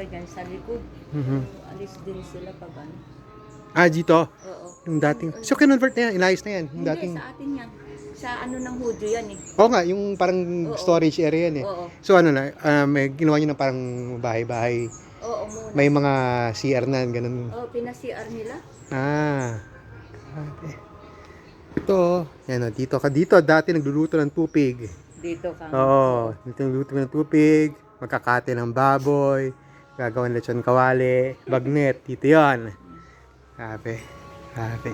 dyan sa likod. Mhm. Alis din sila pag ano. Ah, dito? Oo. Yung dating. So, kinonvert na yan. Inayos na yan. Yung Hindi, dating. sa atin yan. Sa ano ng Hudyo yan eh. Oo nga, yung parang Oo. storage area yan eh. Oo. So, ano na, may ginawa nyo na parang bahay-bahay. Oo, muna. May mga CR na, ganun. Oo, pina-CR nila. Ah. Grabe. Ito, yan o, dito ka. Dito, dati nagluluto ng tupig. Dito ka. Oo, dito nagluluto ng tupig. Magkakate ng baboy. Gagawin lechon kawali. Bagnet, dito yan. Grabe. Grabe.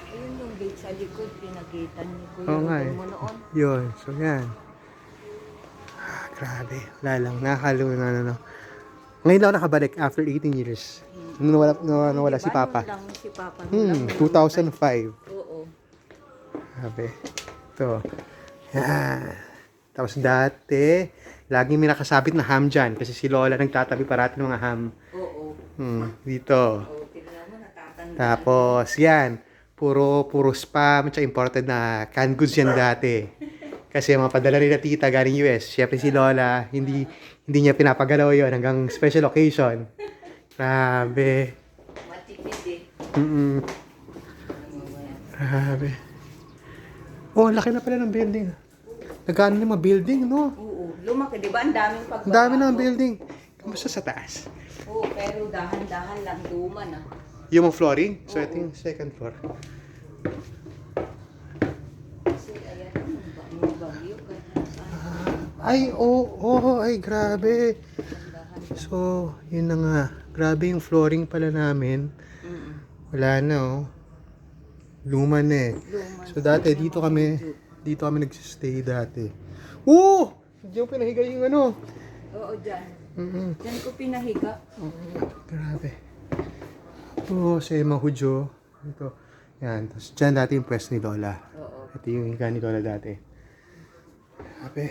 Ayun yung gate sa likod, pinakita ni Kuya Oo nga Rodel eh. mo noon. Yun, so yan. Ah, grabe. Wala lang, nakakalungan na ano. Ngayon lang ako nakabalik after 18 years. Nung nawala si Diba, Papa. noon lang si Papa. noon lang 2005. Oo. Grabe. Ito. Yan. Tapos dati, lagi may nakasabit na ham dyan. Kasi si Lola nagtatabi parati ng mga ham. Oo. Dito. Oo, tignan mo, natatanda. Tapos, yan. Puro spam. Tsaka imported na canned goods yan dati. Kasi mga padala rin na tita galing US. Siyempre si Lola, hindi niya pinapagalaw yon hanggang special occasion. Grabe. Matipid eh. Grabe. Oh, laki na pala ng building. Nagkano na yung mga building, no? Oo, lumaki, di ba? Ang daming pagbabago. Ang dami ng building. Kamusta sa taas? Oo, pero dahan-dahan lang luma na. Yung mga flooring? So, Oo. ito yung second floor. Kasi ayan, yung bagyo. Ay, ay, grabe. So, yun na nga. Grabe yung flooring pala namin. Wala na, oh. Luma na eh. Luma. So, dati, dito kami nagsistay dati. Oh! Diyan pinahiga yung ano. Oo, dyan. Mm-mm. Dyan ko pinahiga. Grabe. Oh, sa mga Hudyo. Ito. Yan. Tapos dyan dati yung pwesto ni Lola. Oo. Ito yung higa ni Lola dati. Grabe.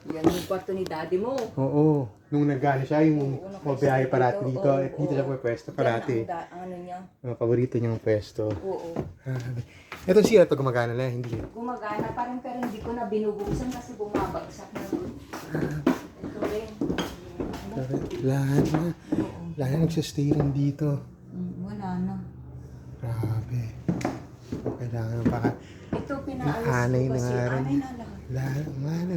Yan yung kwarto ni daddy mo. Oo. Nung nagano siya, yung Oo, mabiyahe parati dito. oo, At dito siya oo. pwesto parati. Dyan ang ano niya. Mga paborito niyang pwesto. Oo. Grabe. Ito siya, ito gumagana na. Hindi. Gumagana pa rin pero hindi ko na binubuksan kasi bumabagsak na doon. Ito rin. Lahat na. Lahat na nagsistay rin dito. Wala na. Grabe. Kailangan pa ka. Ito pinaalis Anay ko na kasi nga rin. anay na lahat. Lahat nga na.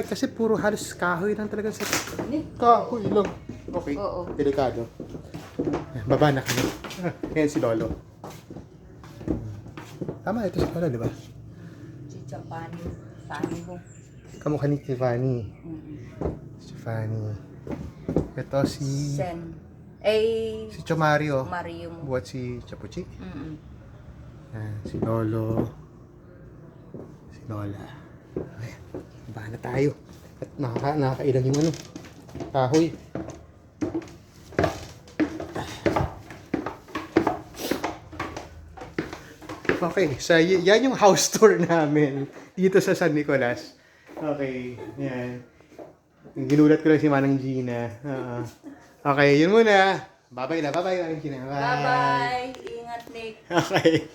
Kasi puro halos kahoy lang talaga sa... Ni? Kahoy lang. Okay. Oo. Delikado. Baba na kami. Ayan si Lolo. Tama, ito si Lolo, di ba? Si Chapani. Pani mo. Kamukha ni Tiffany. Mm-mm. Si Fanny. Ito si... Sen. Eh, Si Chomario. Mario mo. Buhat si Chapuchi. Mm-mm. Ayan, si Lolo. Si Lola. Ayan. Baba na tayo. At nakakailan yung ano. Kahoy. Okay, so yan yung house tour namin dito sa San Nicolas. Okay, yan. Ginulat ko lang si Manang Gina. Okay, yun muna. Bye-bye na. Bye-bye, Manang Gina. Bye-bye. Ingat, Nick. Okay.